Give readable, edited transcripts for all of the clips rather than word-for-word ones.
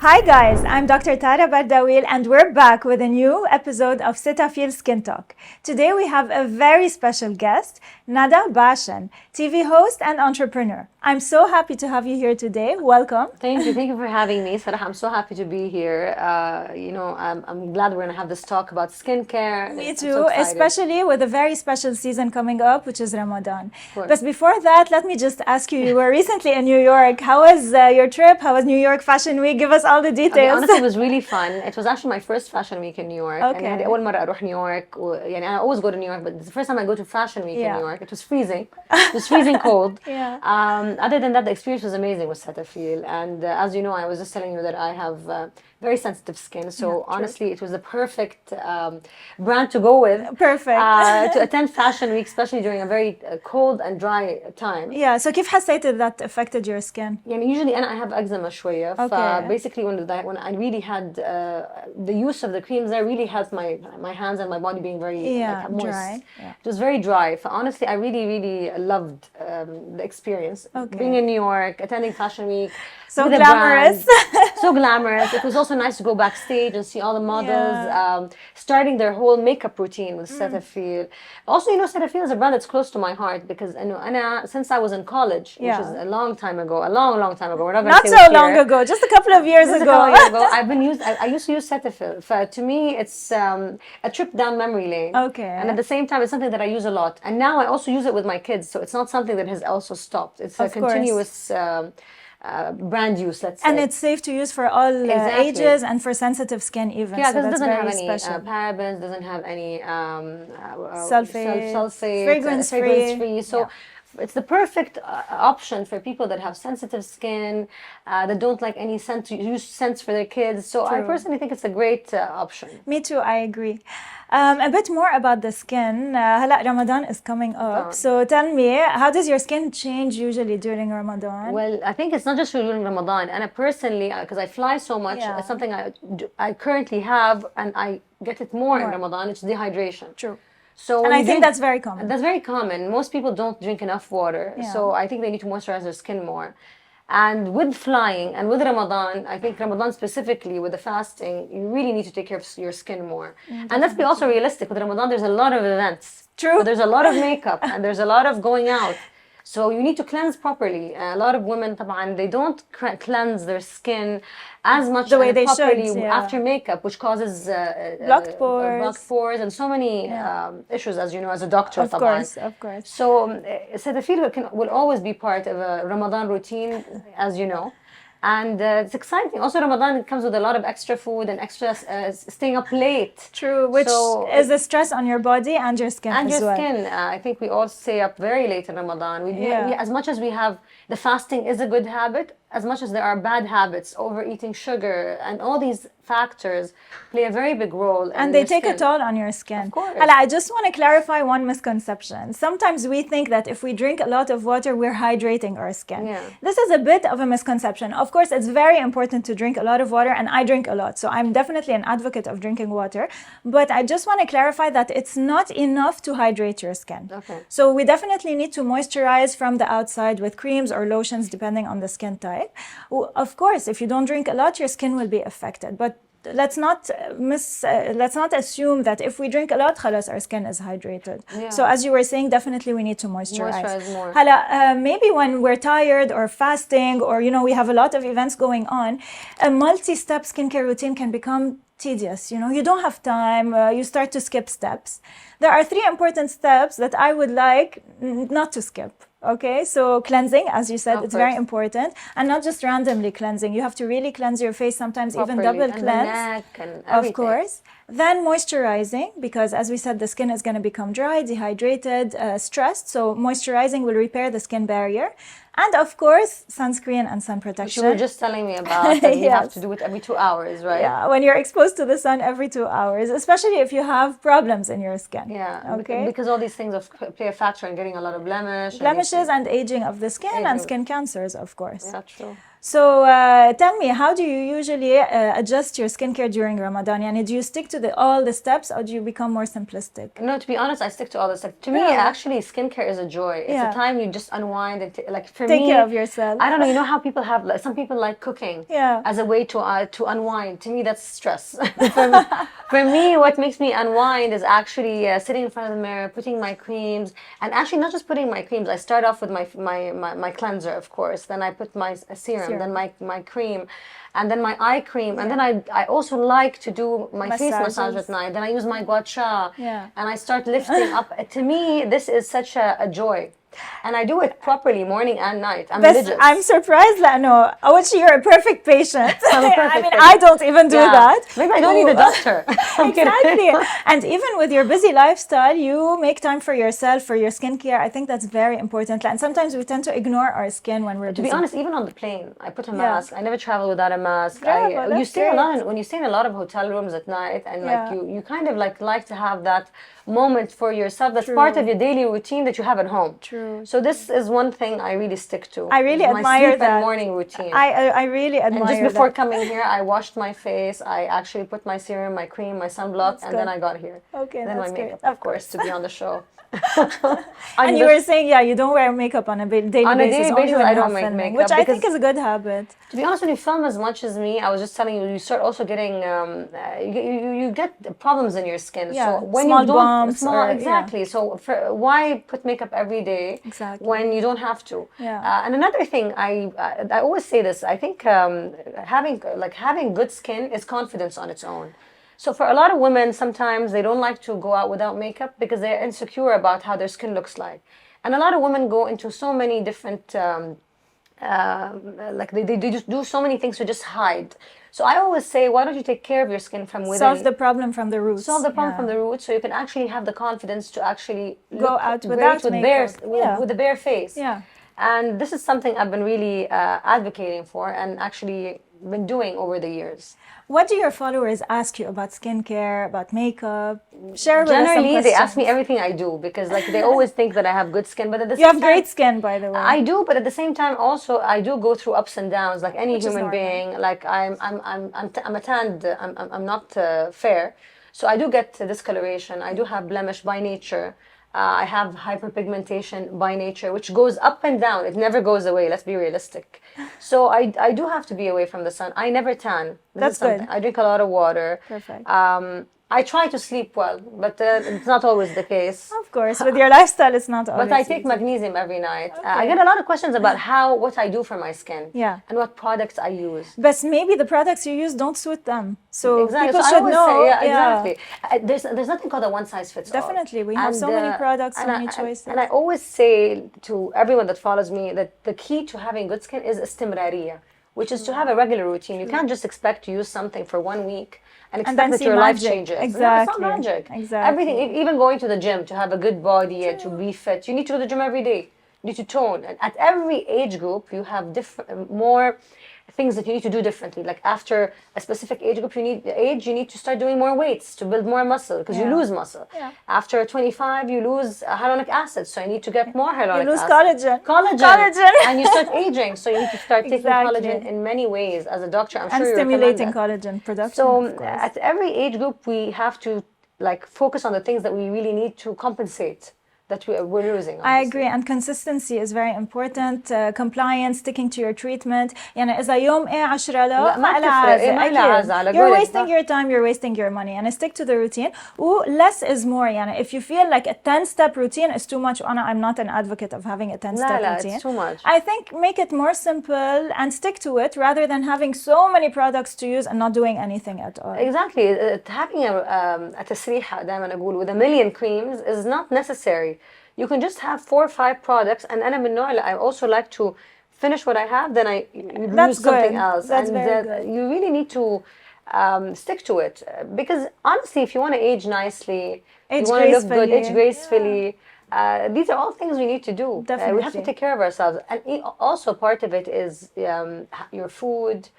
Hi guys, I'm Dr. Tara Bardawil and we're back with a new episode of Cetaphil Skin Talk. Today we have a very special guest, Nada Baeshen, TV host and entrepreneur. I'm so happy to have you here today. Welcome. Thank you for having me, Sarah. I'm so happy to be here. I'm glad we're going to have this talk about skincare. Me too, especially with a very special season coming up, which is Ramadan. Sure. But before that, let me just ask you, you were recently in New York. How was your trip? How was New York Fashion Week? Give us all the details. Honestly, it was really fun. It was actually my first fashion week in New York. Okay. يعني أول مرة أروح New York. I always go to New York, but it's the first time I go to fashion week in New York. It was freezing. It was freezing cold. Other than that, the experience was amazing with Cetaphil. And as you know, I was just telling you that I have very sensitive skin. So honestly, it was the perfect brand to go with. Perfect. To attend fashion week, especially during a very cold and dry time. Yeah. So كيف حسيت that affected your skin? Usually I have eczema شوية. Okay. Basically when I really had the use of the creams there really helped my hands and my body being very moist. Dry. Yeah. It was very dry. Honestly, I really loved the experience. Okay. Being in New York, attending fashion week. So glamorous. So glamorous. It was also nice to go backstage and see all the models starting their whole makeup routine with Cetaphil. Also, Cetaphil is a brand that's close to my heart because since I was in college, which is a long time ago, a long time ago. We're not so long ago, just a couple of years ago. I used to use Cetaphil. To me, it's a trip down memory lane. Okay. And at the same time, it's something that I use a lot. And now I also use it with my kids, so it's not something that has also stopped. It's a continuous brand use, let's say. And it's safe to use for all ages and for sensitive skin even. Yeah, because so it doesn't have any parabens, doesn't have any sulfate, fragrance-free. So it's the perfect option for people that have sensitive skin, that don't like any scent, to use scents for their kids. So I personally think it's a great option. Me too, I agree. A bit more about the skin. هلا Ramadan is coming up. So tell me, how does your skin change usually during Ramadan? Well, I think it's not just during Ramadan. And I personally, because I fly so much, it's something I currently have, and I get it more in Ramadan. It's dehydration. True. So and I think that's very common. That's very common. Most people don't drink enough water. So I think they need to moisturize their skin more. And with flying and with Ramadan, I think Ramadan specifically with the fasting, you really need to take care of your skin more. And let's be also realistic. With Ramadan, there's a lot of events. True. So there's a lot of makeup and there's a lot of going out. So you need to cleanse properly. A lot of women, they don't cleanse their skin as much the way they properly should, after makeup, which causes blocked pores and so many issues, as you know, as a doctor. Of course. So Cetaphil will always be part of a Ramadan routine, as you know. And it's exciting. Also, Ramadan comes with a lot of extra food and extra staying up late. True, which is a stress on your body and your skin and as well. I think we all stay up very late in Ramadan. We, as much as we have, the fasting is a good habit, as much as there are bad habits, overeating sugar, and all these factors play a very big role. And they take a toll on your skin. Of course. I just want to clarify one misconception. Sometimes we think that if we drink a lot of water, we're hydrating our skin. Yeah. This is a bit of a misconception. Of course, it's very important to drink a lot of water, and I drink a lot. So I'm definitely an advocate of drinking water. But I just want to clarify that it's not enough to hydrate your skin. Okay. So we definitely need to moisturize from the outside with creams or lotions, depending on the skin type. Of course, if you don't drink a lot, your skin will be affected. But let's not assume that if we drink a lot, خلاص, our skin is hydrated. Yeah. So as you were saying, definitely we need to moisturize more. Maybe when we're tired or fasting, or we have a lot of events going on, a multi-step skincare routine can become tedious. You don't have time. You start to skip steps. There are 3 important steps that I would like not to skip. Okay, so cleansing, as you said, it's very important, and not just randomly cleansing. You have to really cleanse your face, sometimes even double cleanse. And the neck and everything. Of course. Then moisturizing, because as we said, the skin is going to become dry, dehydrated, stressed. So moisturizing will repair the skin barrier. And of course, sunscreen and sun protection. You were just telling me about that you have to do it every 2 hours, right? Yeah, when you're exposed to the sun every 2 hours, especially if you have problems in your skin. Yeah, okay. Because all these things play a factor in getting a lot of blemishes and aging of the skin and skin cancers, of course. Yeah, true. So tell me, how do you usually adjust your skincare during Ramadan? Yani, do you stick to all the steps, or do you become more simplistic? No, to be honest, I stick to all this stuff. To me, actually, skincare is a joy. It's a time you just unwind and like for Take me, care of yourself. I don't know. You know how people have like, some people like cooking as a way to unwind. To me, that's stress. For me, what makes me unwind is actually sitting in front of the mirror, putting my creams, and actually not just putting my creams. I start off with my cleanser, of course. Then I put my serum, then my cream, and then my eye cream, and then I also like to do my face massage at night. Then I use my gua sha, and I start lifting up. To me, this is such a joy. And I do it properly morning and night. I'm religious. I'm surprised, Lano. Actually, you're a perfect patient. I'm a perfect patient. I don't even do that. Maybe I don't need a doctor. Exactly. And even with your busy lifestyle, you make time for yourself, for your skincare. I think that's very important. And sometimes we tend to ignore our skin when we're busy. To be honest, even on the plane, I put a mask. I never travel without a mask. You stay a lot when you stay in a lot of hotel rooms at night, and like you kind of like to have that moment for yourself. That's part of your daily routine that you have at home. True. So this is one thing I really stick to. I really admire my sleep that. And morning routine. I really admire and just before coming here, I washed my face. I actually put my serum, my cream, my sunblock, and then I got here. Okay, then that's my makeup, great. of course, to be on the show. And you were saying, you don't wear makeup on a daily basis. On a daily basis, I don't make makeup. Which I think is a good habit. To be honest, when you film as much as me, I was just telling you, you start also getting, you get problems in your skin. Yeah, so when small you don't, bumps. Exactly. Yeah. So why put makeup every day when you don't have to? Yeah. And another thing, I always say this, I think having good skin is confidence on its own. So for a lot of women, sometimes they don't like to go out without makeup because they're insecure about how their skin looks like. And a lot of women go into so many different, they just do so many things to just hide. So I always say, why don't you take care of your skin from within? Solve the problem from the roots. Solve the problem from the roots, so you can actually have the confidence to actually go out without makeup. With a bare face. Yeah. And this is something I've been really advocating for and actually been doing over the years. What do your followers ask you about skincare, about makeup? Share with us some Generally, questions. they ask me everything I do because like they always think that I have good skin, but at the You same have time, great skin, by the way. I do, but at the same time, also I do go through ups and downs, like any human being. Like I'm a tanned. I'm not fair, so I do get discoloration. I do have blemish by nature. I have hyperpigmentation by nature, which goes up and down. It never goes away. Let's be realistic. So I do have to be away from the sun. I never tan. That's good. I drink a lot of water. Perfect. I try to sleep well, but it's not always the case. Of course, with your lifestyle, it's not always But I take magnesium every night. Okay. I get a lot of questions about what I do for my skin. Yeah. And what products I use. But maybe the products you use don't suit them. So exactly. people so should I always know. say, exactly. There's nothing called a one size fits all. Definitely. We have so many products, so many choices. And I always say to everyone that follows me that the key to having good skin is istimrariya, which is to have a regular routine. You can't just expect to use something for 1 week and expect that your life changes. Exactly. No, it's not magic. Exactly. Everything, even going to the gym to have a good body and to be fit, you need to go to the gym every day. You need to tone. And at every age group, you have more things that you need to do differently. Like after a specific age group, you need to start doing more weights to build more muscle because you lose muscle. Yeah. After 25, you lose hyaluronic acid, so you need to get more hyaluronic acid. You lose collagen. And you start aging, so you need to start taking collagen in many ways. As a doctor, I'm sure you stimulating collagen production. So at every age group, we have to focus on the things that we really need to compensate that we're losing. I agree, and consistency is very important. Compliance, sticking to your treatment. يعني إذا يوم 10 لا ما لها عازة. You're wasting your time, you're wasting your money. And stick to the routine. Less is more. يعني if you feel like a 10-step routine is too much, I'm not an advocate of having a 10-step routine. It's too much. I think make it more simple and stick to it rather than having so many products to use and not doing anything at all. Exactly. Having a تسريحة دائما أقول with a million creams is not necessary. You can just have 4 or 5 products, and أنا من النوع I also like to finish what I have, then I use something else. That's very good. You really need to stick to it because honestly, if you want to age nicely, you want to look good, age gracefully. These are all things we need to do. Definitely. We have to take care of ourselves, and also part of it is your food.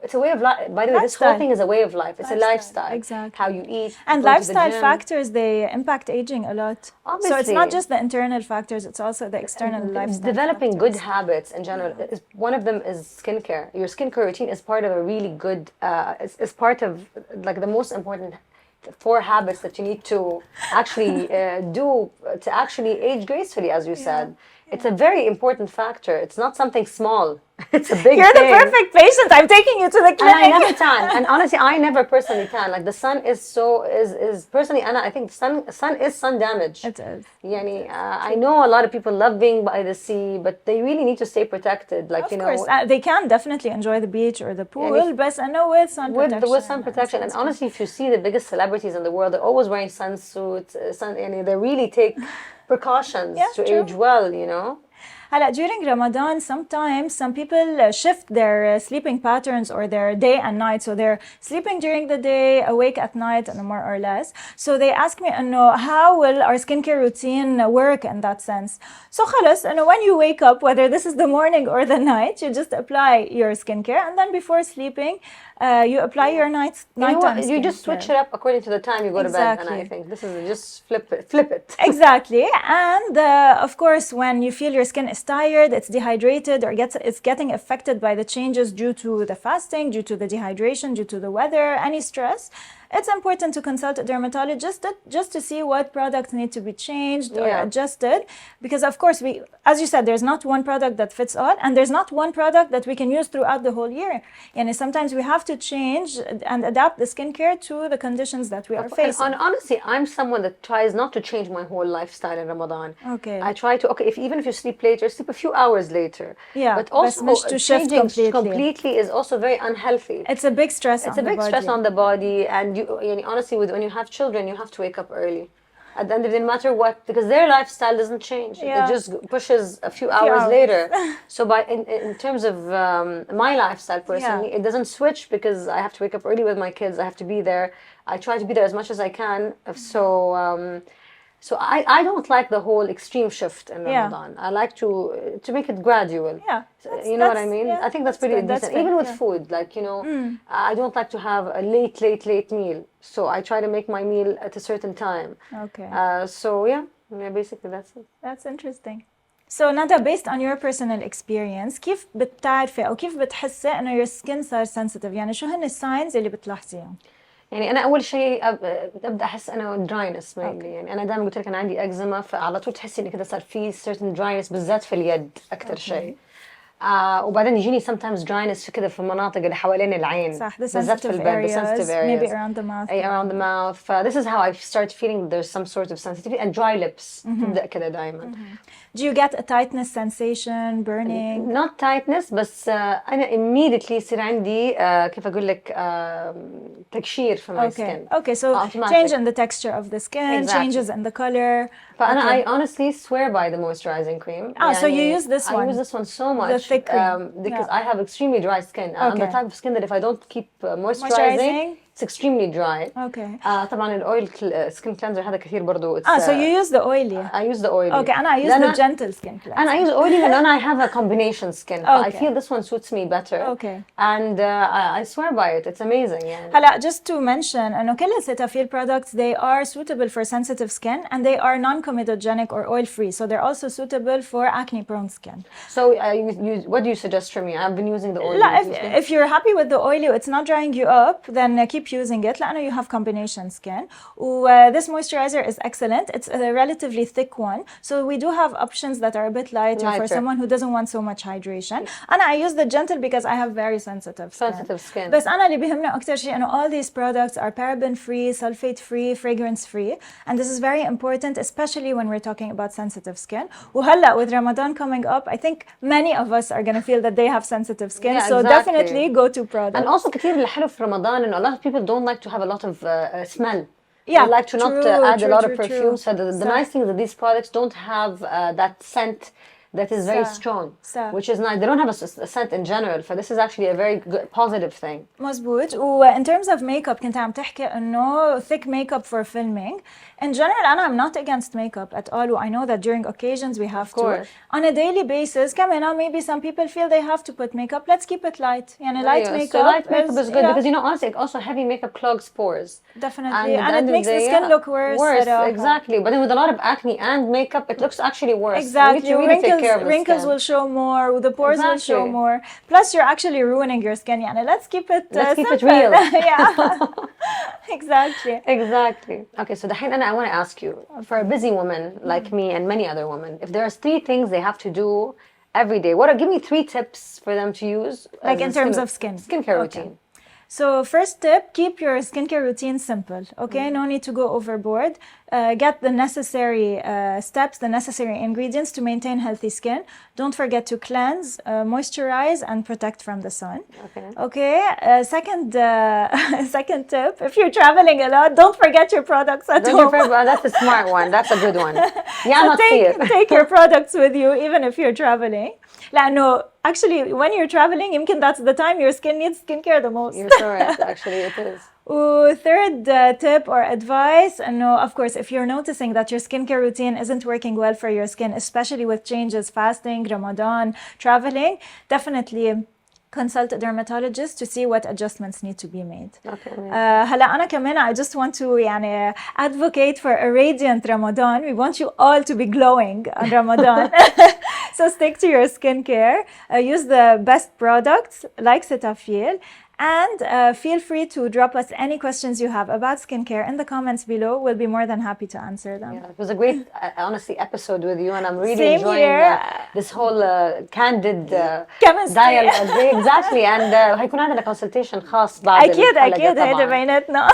it's a way of life. By the way, this whole thing is a way of life. It's a lifestyle. Exactly. How you eat. And lifestyle factors, they impact aging a lot. Obviously. So it's not just the internal factors, it's also the external lifestyle developing factors. good habits in general. One of them is skincare. Your skincare routine is part of a really good, is part of like the most important 4 habits that you need to actually do to actually age gracefully, as you said. It's a very important factor. It's not something small. It's a big You're thing. the perfect patient. I'm taking you to the clinic. And I never tan. And honestly, I never personally tan. Like the sun is personally, and I think sun is sun damage. It is. Yani, I know a lot of people love being by the sea, but they really need to stay protected. Like, of course, they can definitely enjoy the beach or the pool, but I know with sun protection. With sun protection. And honestly, if you see the biggest celebrities in the world, they're always wearing sunsuits. They really take precautions to age well, you know. During Ramadan, sometimes some people shift their sleeping patterns or their day and night. So they're sleeping during the day, awake at night, and more or less. So they ask me, how will our skincare routine work in that sense? So خلاص, when you wake up, whether this is the morning or the night, you just apply your skincare, and then before sleeping, you apply your nighttime skincare. You just switch it up according to the time you go to bed, and I think this is just flip it. Exactly. And of course, when you feel your skin is tired, it's dehydrated, or it's getting affected by the changes due to the fasting, due to the dehydration, due to the weather, any stress, it's important to consult a dermatologist just to see what products need to be changed or adjusted. Because of course, as you said, there's not one product that fits all, and there's not one product that we can use throughout the whole year. And sometimes we have to change and adapt the skincare to the conditions that we are facing. And honestly, I'm someone that tries not to change my whole lifestyle in Ramadan. Okay. I try to, even if you sleep later, sleep a few hours later. Yeah, but also to shift completely is also very unhealthy. It's a big stress It's a big stress on the body, and honestly, when you have children, you have to wake up early. At the end of it, no matter what, because their lifestyle doesn't change. It just pushes a few hours later. So in terms of my lifestyle personally, it doesn't switch because I have to wake up early with my kids. I have to be there. I try to be there as much as I can. So I don't like the whole extreme shift in Ramadan. I like to make it gradual. Yeah. You know what I mean? I think that's pretty decent. Even with food, like, I don't like to have a late meal. So I try to make my meal at a certain time. Okay. So basically that's it. That's interesting. So Nada, based on your personal experience, كيف بتعرفي أو كيف بتحسي إنه your skin صار sensitive؟ يعني شو هن الساينز اللي بتلاحظيهم؟ يعني انا اول شيء ابدا احس انا دراينس مينلي. يعني انا دائما قلت لك انا عندي اكزيما، فعلى طول تحسي ان كده صار في certain dryness بالذات في اليد اكثر شيء. وبعدين يجيني sometimes dryness في كده في المناطق اللي حوالين العين، صح، بالذات في البلد، sensitive areas, maybe around the mouth. around the mouth. This is how I start feeling there's some sort of sensitivity, and dry lips تبدا كده دائما. Do you get a tightness sensation, burning? Not tightness, بس أنا immediately يصير عندي كيف أقول لك تقشير في my skin. Okay, so change in the texture of the skin, changes in the color. فأنا I honestly swear by the moisturizing cream. So you use this one? I use this one so much. The thick cream. Because I have extremely dry skin. I'm the type of skin that if I don't keep moisturizing, it's extremely dry. Okay. طبعا الأويل skin cleanser هذا كثير برضو. So you use the oily. I use the oily. Okay, and I use the gentle skin cleanser. And I use oily, and then I have a combination skin. I feel this one suits me better. Okay. And I swear by it. It's amazing. يعني. هلا just to mention إنه كل Cetaphil products, they are suitable for sensitive skin, and they are non-comedogenic or oil-free. So they're also suitable for acne-prone skin. So what do you suggest for me? I've been using the oily. If you're happy with the oily, it's not drying you up, then keep using it. لأنه you have combination skin. This moisturizer is excellent. It's a relatively thick one. So we do have options that are a bit lighter for someone who doesn't want so much hydration. And I use the gentle because I have very sensitive skin. بس أنا اللي بيهمني أكتر شيء إنه all these products are paraben free, sulfate free, fragrance free, and this is very important, especially when we're talking about sensitive skin. وهلا with Ramadan coming up, I think many of us are going to feel that they have sensitive skin. So definitely go to products. And also كثير اللي حلو في رمضان إنه a lot of people don't like to have a lot of smell. Yeah, they like to not add a lot of perfume. So the nice thing is that these products don't have that scent that is very strong, which is nice. They don't have a scent in general, so this is actually a very good, positive thing. مزبوط. و in terms of makeup كنت عم تحكي إنه thick makeup for filming. In general, I'm not against makeup at all. I know that during occasions we have to. On a daily basis, كمان maybe some people feel they have to put makeup. Let's keep it light. يعني light makeup. So light makeup is good because honestly, also heavy makeup clogs pores. Definitely, and it makes the skin look worse. Exactly, but then with a lot of acne and makeup, it looks actually worse. Exactly, wrinkles will show more, the pores will show more. Plus, you're actually ruining your skin. يعني let's keep it real. Yeah, exactly. Okay, so دحين I want to ask you, for a busy woman like me and many other women, if there are 3 things they have to do every day, give me 3 tips for them to use? Like in terms of skincare routine. So first tip, keep your skincare routine simple, okay? No need to go overboard. Get the necessary steps, the necessary ingredients to maintain healthy skin. Don't forget to cleanse, moisturize, and protect from the sun. Okay? Second tip, if you're traveling a lot, don't forget your products at home. That's a smart one. That's a good one. Yeah, so take your products with you, even if you're traveling. لأنه actually when you're traveling يمكن that's the time your skin needs skincare the most. You're correct, actually it is. Third tip or advice, of course, if you're noticing that your skincare routine isn't working well for your skin, especially with changes, fasting, Ramadan, traveling, definitely consult a dermatologist to see what adjustments need to be made. هلا أنا كمان I just want to يعني advocate for a radiant Ramadan. We want you all to be glowing on Ramadan. So stick to your skincare. Use the best products like Cetaphil. And feel free to drop us any questions you have about skincare in the comments below. We'll be more than happy to answer them. Yeah, it was a great, honestly, episode with you, and I'm really enjoying this whole candid dialogue. Exactly, and هيكون عندنا consultation خاص بعد أكيد هيدا بيناتنا.